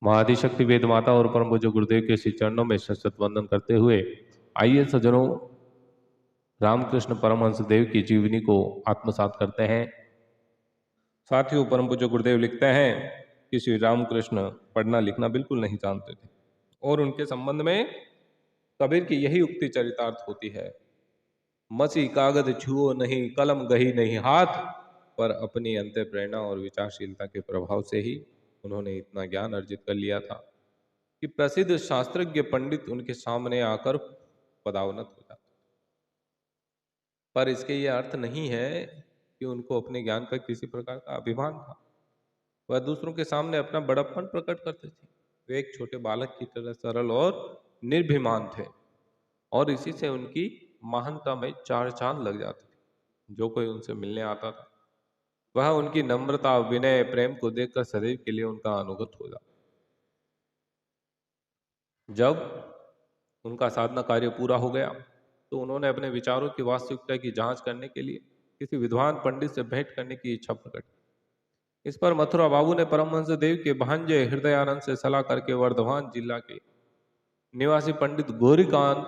महाआदिशक्ति वेद माता और परम पूज्य गुरुदेव के श्री चरणों में शत वंदन करते हुए आइए सज्जनों, रामकृष्ण परमहंस देव की जीवनी को आत्मसात करते हैं। साथियों, परम पूज्य गुरुदेव लिखते हैं कि श्री रामकृष्ण पढ़ना लिखना बिल्कुल नहीं जानते थे और उनके संबंध में कबीर की यही उक्ति चरितार्थ होती है, मसी कागज छुओ नहीं, कलम गही नहीं हाथ, पर अपनी अंत प्रेरणा और विचारशीलता के प्रभाव से ही उन्होंने इतना ज्ञान अर्जित कर लिया था कि प्रसिद्ध शास्त्रज्ञ पंडित उनके सामने आकर पदावनत हो जाते। पर इसके ये अर्थ नहीं है कि उनको अपने ज्ञान का किसी प्रकार का अभिमान था। वह दूसरों के सामने अपना बड़प्पन प्रकट करते थे। वे एक छोटे बालक की तरह सरल और निर्भिमान थे और इसी से उनकी महानता में चार चांद लग जाते थे। जो कोई उनसे मिलने आता था वह उनकी नम्रता, विनय, प्रेम को देखकर सदैव के लिए उनका अनुगत हो जाता। जब उनका साधना कार्य पूरा हो गया तो उन्होंने अपने विचारों की वास्तविकता की जांच करने के लिए किसी विद्वान पंडित से भेंट करने की इच्छा प्रकट की। इस पर मथुरा बाबू ने परमहंस देव के भांजे हृदयानंद से सलाह करके वर्धमान जिला के निवासी पंडित गौरीकांत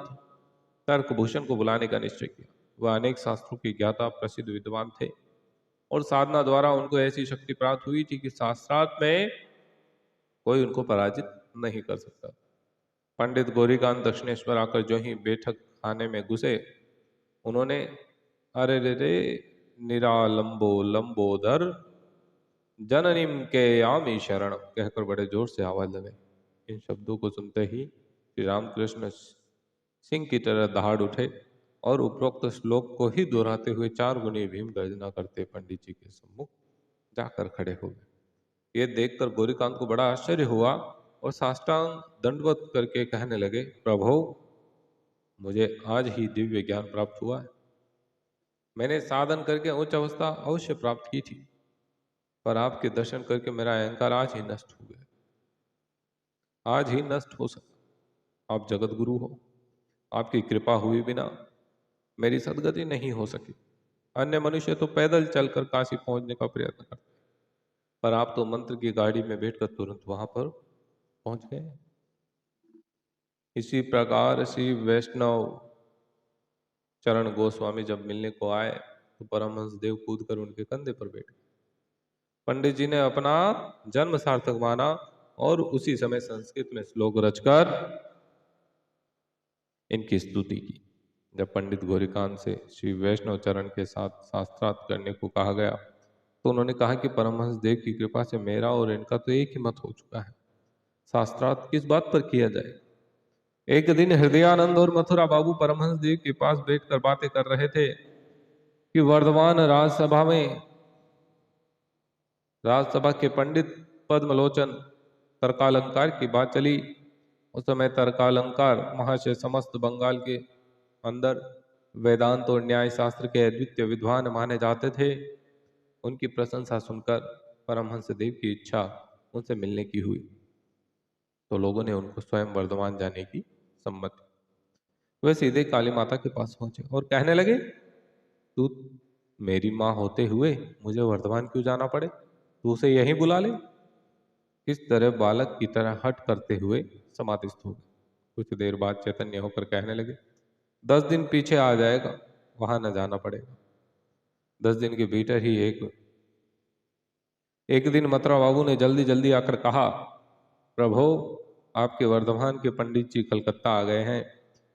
तर्कभूषण को बुलाने का निश्चय किया। वह अनेक शास्त्रों की ज्ञाता प्रसिद्ध विद्वान थे और साधना द्वारा उनको ऐसी शक्ति प्राप्त हुई थी कि शास्त्रार्थ में कोई उनको पराजित नहीं कर सकता। पंडित गौरीकांत दक्षिणेश्वर आकर जो ही बैठक खाने में घुसे, उन्होंने अरे रे रे निरालंबो लंबोदर जननीम के यामी शरण कहकर बड़े जोर से आवाज लगाई। इन शब्दों को सुनते ही श्री रामकृष्ण सिंह की तरह दहाड़ उठे और उपरोक्त श्लोक को ही दोहराते हुए चार गुनी भीम गर्जना करते पंडित जी के सम्मुख जाकर खड़े हो गए। ये देखकर गौरीकांत को बड़ा आश्चर्य हुआ और साष्टांग दंडवत करके कहने लगे, प्रभु, मुझे आज ही दिव्य ज्ञान प्राप्त हुआ है। मैंने साधन करके उच्च अवस्था अवश्य प्राप्त की थी, पर आपके दर्शन करके मेरा अहंकार आज ही नष्ट हो गया, आज ही नष्ट हो सका। आप जगत गुरु हो, आपकी कृपा हुई बिना मेरी सदगति नहीं हो सकी। अन्य मनुष्य तो पैदल चलकर काशी पहुंचने का प्रयत्न करते, पर आप तो मंत्र की गाड़ी में बैठकर तुरंत वहां पर पहुंच गए। इसी प्रकार श्री वैष्णव चरण गोस्वामी जब मिलने को आए तो परमहंस देव कूद कर उनके कंधे पर बैठ गए। पंडित जी ने अपना जन्म सार्थक माना और उसी समय संस्कृत में श्लोक रचकर इनकी स्तुति की। जब पंडित गौरीकांत से श्री वैष्णव चरण के साथ शास्त्रार्थ करने को कहा गया तो उन्होंने कहा कि परमहंस देव की कृपा से मेरा और इनका तो एक ही मत हो चुका है, शास्त्रार्थ किस बात पर किया जाए। एक दिन हृदयानंद और मथुरा बाबू परमहंस देव के पास बैठकर बातें कर रहे थे कि वर्धमान राजसभा के पंडित पद्मलोचन तर्कालंकार की बात चली। उस समय तर्कालंकार महाशय समस्त बंगाल के अंदर वेदांत और न्याय शास्त्र के अद्वितीय विद्वान माने जाते थे। उनकी प्रशंसा सुनकर परमहंस देव की इच्छा उनसे मिलने की हुई तो लोगों ने उनको स्वयं वर्धमान जाने की सम्मति। वे सीधे काली माता के पास पहुंचे और कहने लगे, तू मेरी माँ होते हुए मुझे वर्धमान क्यों जाना पड़े, तू उसे यहीं बुला ले। इस तरह बालक की तरह हट करते हुए समाधिस्थ हो गए। कुछ देर बाद चैतन्य होकर कहने लगे, 10 दिन पीछे आ जाएगा, वहां न जाना पड़ेगा। 10 दिन के भीतर ही एक दिन मथुरा बाबू ने जल्दी जल्दी आकर कहा, प्रभु, आपके वर्धमान के पंडित जी कलकत्ता आ गए हैं।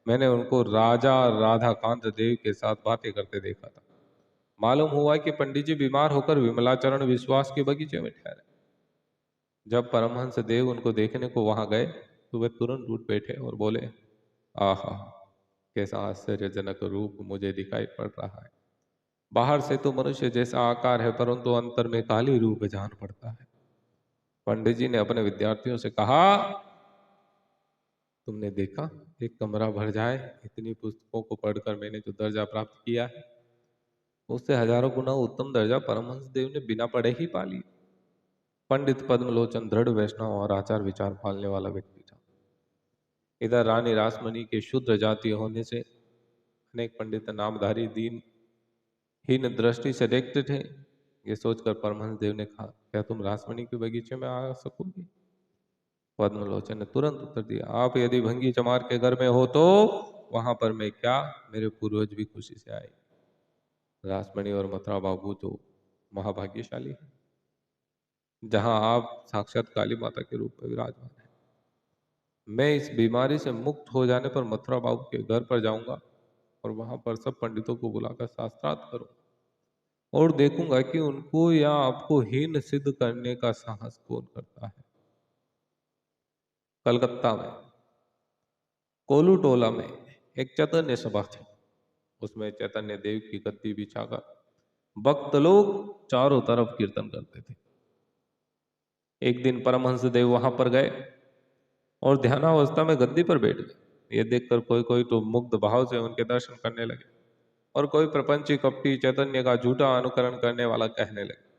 मैंने उनको राजा राधाकांत देव के साथ बातें करते देखा था। मालूम हुआ कि पंडित जी बीमार होकर विमलाचरण विश्वास के बगीचे में ठहरे। जब परमहंस देव उनको देखने को वहां गए तो वे तुरंत उठ बैठे और बोले, आहा, कैसा आश्चर्यजनक रूप मुझे दिखाई पड़ रहा है। बाहर से तो मनुष्य जैसा आकार है, परंतु अंतर में काली रूप जान पड़ता है। पंडित जी ने अपने विद्यार्थियों से कहा, तुमने देखा, एक कमरा भर जाए इतनी पुस्तकों को पढ़कर मैंने जो दर्जा प्राप्त किया है, उससे हजारों गुना उत्तम दर्जा परमहंस देव ने बिना पढ़े ही पा लिया। पंडित पद्मलोचन दृढ़ वैष्णव और आचार विचार पालने वाला व्यक्ति था। इधर रानी रासमणी के शुद्ध जाति होने से अनेक पंडित नामधारी दीन हीन दृष्टि से देखते थे। ये सोचकर परमहंस देव ने कहा, क्या तुम रासमणी के बगीचे में आ सकोगी? पद्मलोचन ने तुरंत उत्तर दिया, आप यदि भंगी चमार के घर में हो तो वहां पर मैं क्या, मेरे पूर्वज भी खुशी से आए। रासमणि और मथुरा बाबू तो महाभाग्यशाली है, जहां आप साक्षात काली माता के रूप में विराजमान है। मैं इस बीमारी से मुक्त हो जाने पर मथुरा बाबू के घर पर जाऊंगा और वहां पर सब पंडितों को बुलाकर शास्त्रार्थ करूंगा और देखूंगा कि उनको या आपको हीन सिद्ध करने का साहस कौन करता है। कलकत्ता में कोलू टोला में एक चैतन्य सभा थी। उसमें चैतन्य देव की गद्दी बिछाकर भक्त लोग चारों तरफ कीर्तन करते थे। एक दिन परमहंस देव वहां पर गए और ध्यानावस्था में गद्दी पर बैठ गए। ये देखकर कोई कोई तो मुग्ध भाव से उनके दर्शन करने लगे और कोई प्रपंची कपटी चैतन्य का झूठा अनुकरण करने वाला कहने लगे।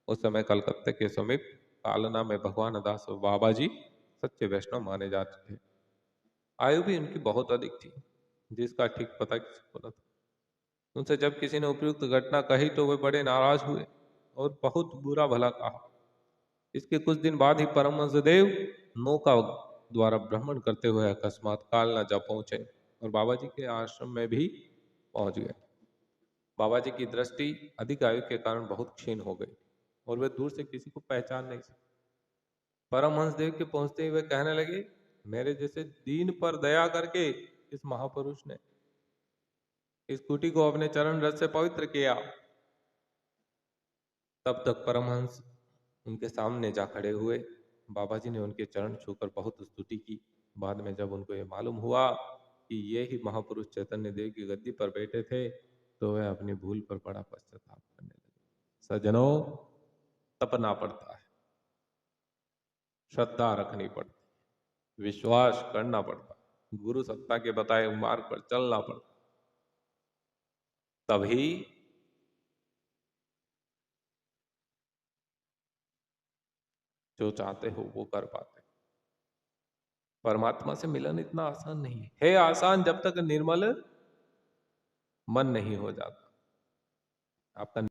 उस समय कलकत्ते के समीप कालना में भगवान दास बाबा जी सच्चे वैष्णव माने जाते थे। आयु भी उनकी बहुत अधिक थी, जिसका ठीक पता किसी को न था। उनसे जब किसी ने उपयुक्त घटना कही तो वे बड़े नाराज हुए और बहुत बुरा भला कहा। इसके कुछ दिन बाद ही परमहंस देव नौका द्वारा भ्रमण करते हुए अकस्मात कालना जा पहुंचे और बाबा जी के आश्रम में भी पहुंच गए। बाबा जी की दृष्टि अधिक आयु के कारण बहुत क्षीण हो गई और वे दूर से किसी को पहचान नहीं सके। परमहंस देव के पहुंचते ही वे कहने लगे, मेरे जैसे दीन पर दया करके इस महापुरुष ने इस कुटी को अपने चरण रस से पवित्र किया। तब तक परमहंस उनके सामने जा खड़े हुए। बाबा जी ने उनके चरण छूकर बहुत स्तुति की। बाद में जब उनको ये मालूम हुआ कि ये ही महापुरुष चैतन्य देव की गद्दी पर बैठे थे, तो वह अपनी भूल पर बड़ा पश्चाताप करने लगे। सज्जनों, तपना पड़ता है, श्रद्धा रखनी पड़ती, विश्वास करना पड़ता, गुरु सत्ता के बताए मार्ग पर चलना पड़ता, तभी जो चाहते हो वो कर पाते। परमात्मा से मिलन इतना आसान नहीं है आसान जब तक निर्मल मन नहीं हो जाता। आपका